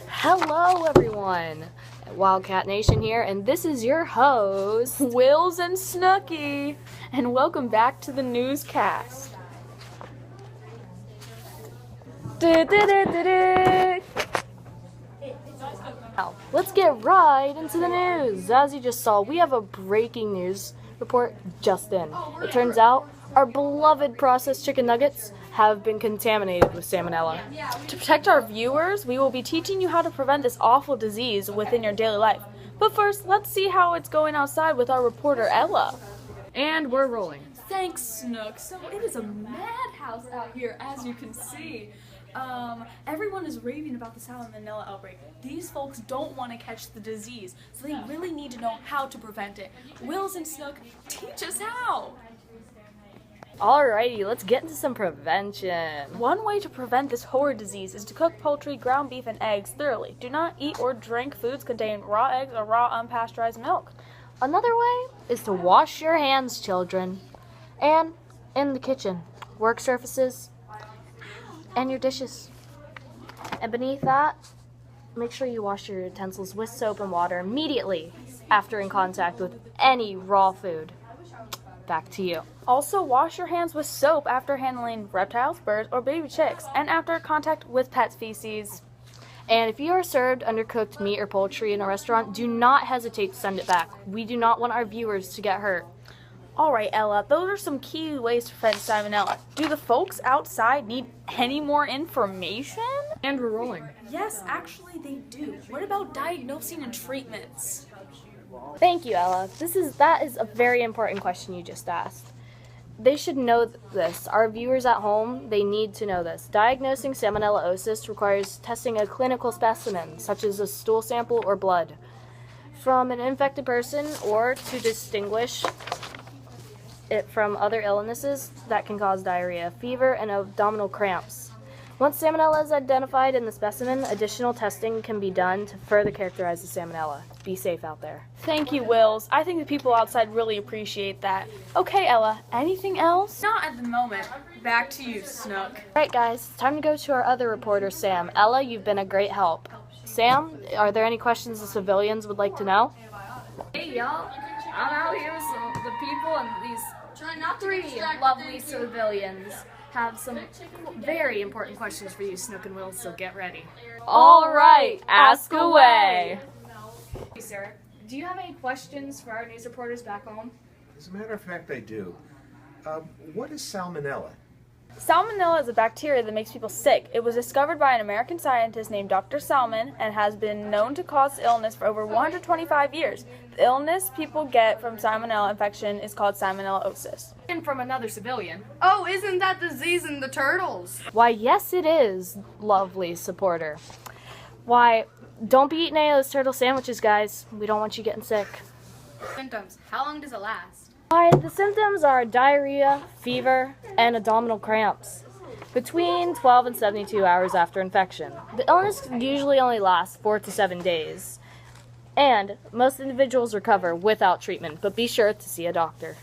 Hello everyone, Wildcat Nation here, and this is your host, Wills and Snooky, and welcome back to the newscast. Now, let's get right into the news. As you just saw, we have a breaking news report just in. It turns out our beloved processed chicken nuggets have been contaminated with salmonella. To protect our viewers, we will be teaching you how to prevent this awful disease within your daily life. But first, let's see how it's going outside with our reporter, Ella. And we're rolling. Thanks, Snook. So it is a madhouse out here, as you can see. Everyone is raving about the salmonella outbreak. These folks don't want to catch the disease, so they really need to know how to prevent it. Wills and Snook, teach us how. Alrighty, let's get into some prevention. One way to prevent this horrid disease is to cook poultry, ground beef, and eggs thoroughly. Do not eat or drink foods containing raw eggs or raw unpasteurized milk. Another way is to wash your hands, children. And in the kitchen, work surfaces, and your dishes. And beneath that, make sure you wash your utensils with soap and water immediately after in contact with any raw food. Back to you. Also, wash your hands with soap after handling reptiles, birds, or baby chicks, and after contact with pet feces. And if you are served undercooked meat or poultry in a restaurant, do not hesitate to send it back. We do not want our viewers to get hurt. Alright, Ella, those are some key ways to prevent salmonella. Do the folks outside need any more information? And we're rolling. Yes, actually they do. What about diagnosing and treatments? Thank you, Ella. That is a very important question you just asked. They should know this. Our viewers at home, they need to know this. Diagnosing salmonellosis requires testing a clinical specimen, such as a stool sample or blood, from an infected person, or to distinguish it from other illnesses that can cause diarrhea, fever, and abdominal cramps. Once salmonella is identified in the specimen, additional testing can be done to further characterize the salmonella. Be safe out there. Thank you, Wills. I think the people outside really appreciate that. Okay, Ella, anything else? Not at the moment. Back to you, Snook. Alright guys, it's time to go to our other reporter, Sam. Ella, you've been a great help. Sam, are there any questions the civilians would like to know? Hey y'all, I'm out here with the people, and these three lovely civilians have some very important questions for you, Snook and Will, so get ready. Alright, ask away. Hey sir, do you have any questions for our news reporters back home? As a matter of fact, I do. What is salmonella? Salmonella is a bacteria that makes people sick. It was discovered by an American scientist named Dr. Salmon and has been known to cause illness for over 125 years. The illness people get from salmonella infection is called salmonellosis. And from another civilian. Oh, isn't that disease in the turtles? Why, yes it is, lovely supporter. Why, don't be eating any of those turtle sandwiches, guys. We don't want you getting sick. Symptoms. How long does it last? Why, the symptoms are diarrhea, fever, and abdominal cramps between 12 and 72 hours after infection. The illness usually only lasts 4 to 7 days, and most individuals recover without treatment, but be sure to see a doctor.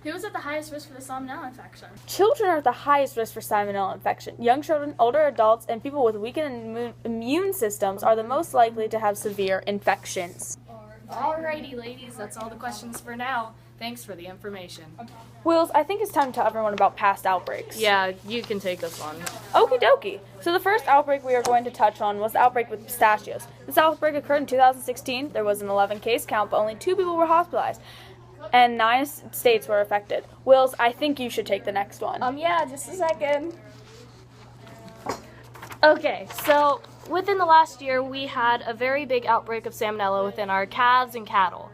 Who's at the highest risk for the salmonella infection? Children are at the highest risk for salmonella infection. Young children, older adults, and people with weakened immune systems are the most likely to have severe infections. Alrighty ladies, that's all the questions for now. Thanks for the information. Wills, I think it's time to tell everyone about past outbreaks. Yeah, you can take this one. Okie dokie. So the first outbreak we are going to touch on was the outbreak with pistachios. This outbreak occurred in 2016. There was an 11 case count, but only 2 people were hospitalized, and 9 states were affected. Wills, I think you should take the next one. Yeah, just a second. Okay, so within the last year, we had a very big outbreak of salmonella within our calves and cattle.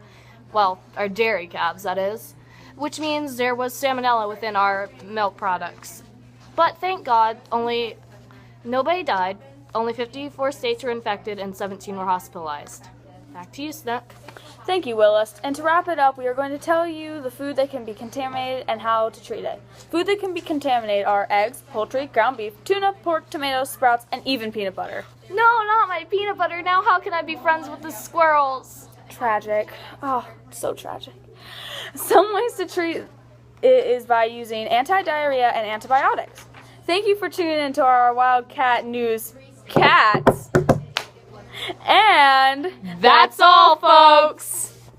Well, our dairy calves, that is, which means there was salmonella within our milk products. But thank God, nobody died, only 54 states were infected, and 17 were hospitalized. Back to you, Snook. Thank you, Willis. And to wrap it up, we are going to tell you the food that can be contaminated and how to treat it. Food that can be contaminated are eggs, poultry, ground beef, tuna, pork, tomatoes, sprouts, and even peanut butter. No, not my peanut butter. Now how can I be friends with the squirrels? Tragic. Oh, so tragic. Some ways to treat it is by using anti-diarrhea and antibiotics. Thank you for tuning into our Wildcat News Cats. And That's all, folks!